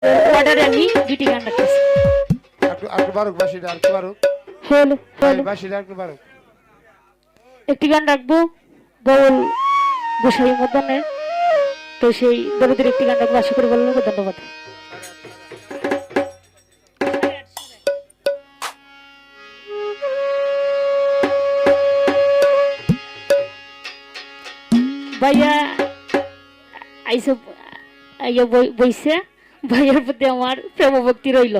অর্ডারে আমি দুটি গান রাখতেছি। একটু বারুক বাসিটা একটু বারুক। হ্যালো হ্যালো, বাসিটা একটু বারুক। একটি গান রাখবো বল গোসাই মদনের, তো সেই দরদের একটি গান রাখবো, আশা করি ভালো লাগবে। ধন্যবাদ। ভাইয়া আইসে আইয়া বইছে, ভাইয়ার প্রতি আমার প্রেম ভক্তি রইল।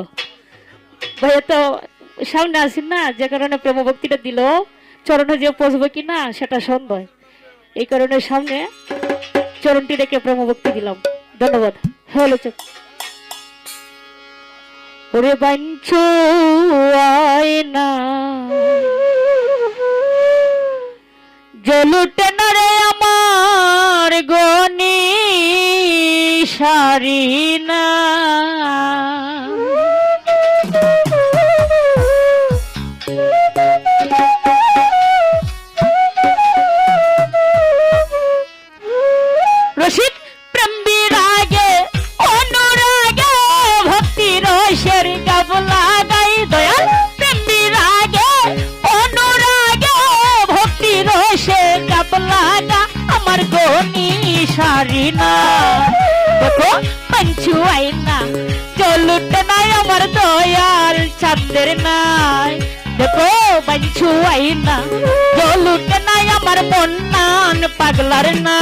ভাইয়া তো সামনে আসেন না, যে কারণে প্রেম ভক্তিটা দিল, চরণে যে পৌঁছবে কি না সেটা সন্দেহ, এই কারণে সামনে চরণটি রেখে প্রেম ভক্তি দিলাম। ধন্যবাদ। হ্যালো চোখ ওরে বাঞ্চো আয়না জলুটে না রে আমার গনি সারি না, রসিক প্রেম বিরাগে অনুরাগে ভক্তি রসের গাবলা গাই, দয়াল প্রেম বিরাগে অনুরাগে ভক্তি রসের গাবলা গা আমার গনি সারি না। দেখো পঞ্চু আইনা জলুট নাই আমার দয়াল চাঁদের নাই, দেখো পঞ্চু আইনা জলুট নাই আমার মন্নান পাগলার না।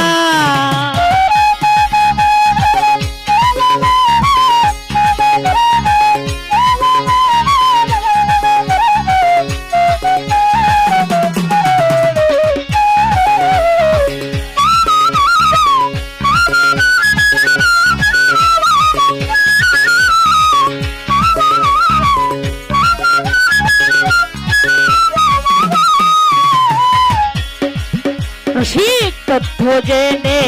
রসিক তথ্য জেনে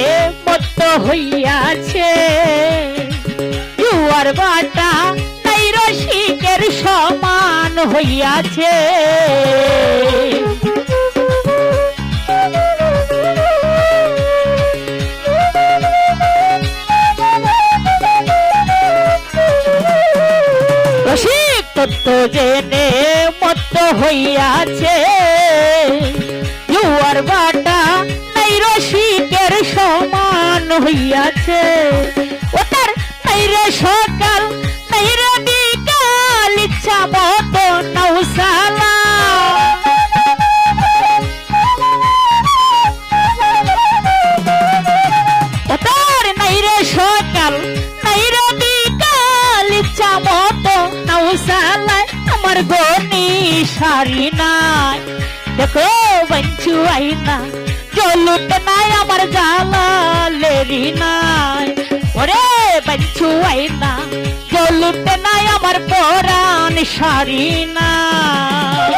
মত্ত হইয়াছে, জুয়ার বাটা তাই রসিকের সমান হইয়াছে। রসিক তথ্য জেনে মত্ত হইয়াছে, জুয়ার বাটা নাই রসিকের সমান হইয়াছে। ও তার নাই রে সকাল নাই রে বিকাল, ইচ্ছা মতো নৌসালা। ও তার নাই রে সকাল নাই রে বিকাল, ইচ্ছা মতো নৌসালায় আমার গনি সারি নাই। দেখো বঞ্চু আইনা জলুট নাই আমার জালালেরি নাই, ওরে বঞ্চু আইনা জলুট নাই আমার পরাণ সারি নাই।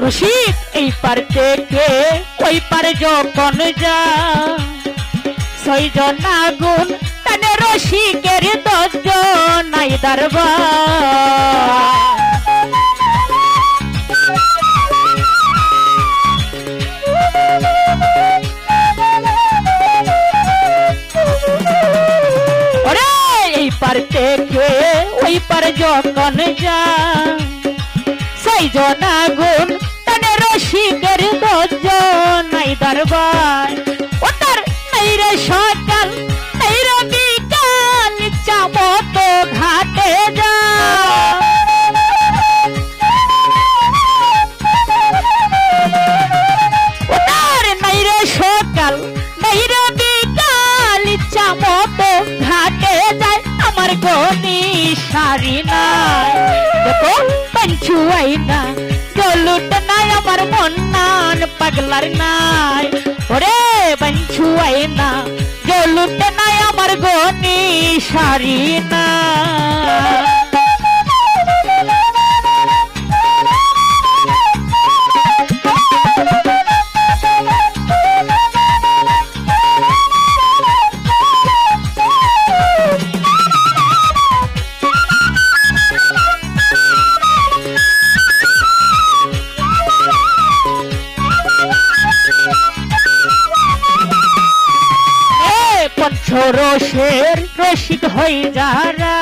রসিক এই পার থেকে ওই পার যখন যা, ছয়জন আগুন টানে রসিকের 10 নাই দরবার। ওরে এই পার থেকে ওই পার যখন যা, ছয়জন আগুন টানে রসিকের 10 নাই দরবার। ও তার নাই রে সকাল নাই রে বিকাল, ইচ্ছা মতো ঘাটে যা। ও তার নাই রে সকাল নাই রে বিকাল, ইচ্ছা মতো ঘাটে যায় আমার গনি সারি নাই। দেখো পঞ্চু আইনা জলুট নাই আমার মন্নান পাগলার নাই, ওরে পঞ্চু আইনা জলুট নাই আমার গনি সারি নাই। পঞ্চরসের রসিক হই যারা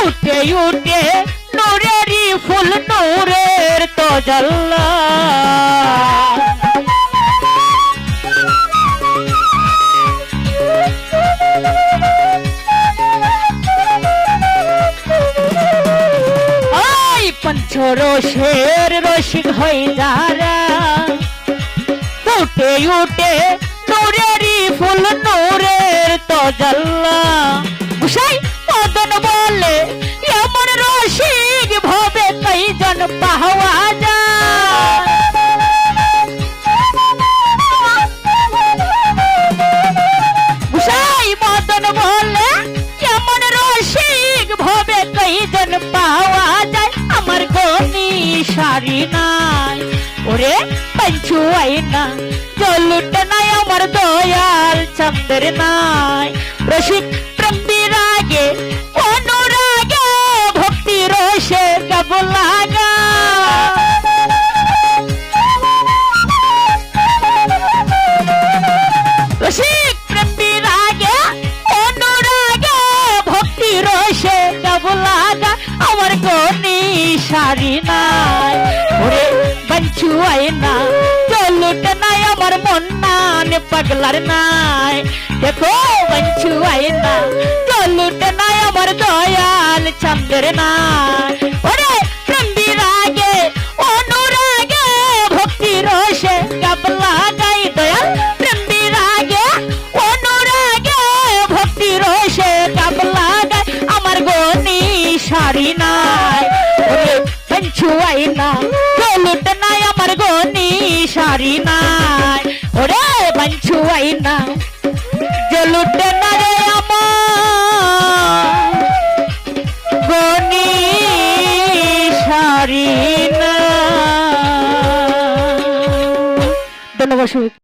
উঠে উঠে নূরেরই ফুল নূরের তো জল্লা পঞ্চরসের রসিক হই যারা উঠে উঠে নূরেরই ফুল নূরের তো জল্লা গুসাই মদন বলে এমন রসিক ভবে কইজন পাওয়া যায় গুসাই মদন বলে এমন রসিক ভবে কইজন পাওয়া যায় আমার গনি সারি নাই ওরে পঞ্চু আইনা জলুট নাই আমার দয়াল চন্দ্র নাই রসিক প্রেম বিরাগে অনুরাগে ভক্তি রসে কব লাগা রসিক প্রেম বিরাগে অনুরাগে ভক্তি রসে কব লাগা আমার গনি সারি নাই ওরে পঞ্চু আইনা চলুট নাই আমার মন নান পাগলার নাই দেখো পঞ্চু আইনা চলুট নাই আমার দয়াল চন্দ্র নাই ওরে প্রেম বিরাগে অনুরাগে ভক্তি রসে কাবলা গাই দয়াল প্রেম বিরাগে অনুরাগে ভক্তি রসে কাবলা গাই আমার গনি সারি নাই ওরে পঞ্চু আইনা চলুট নাই আমার গনি সারি নাই ওরে পঞ্চু আইনা জলুট না রে আমার গনি সারি না ধন্যবাদ।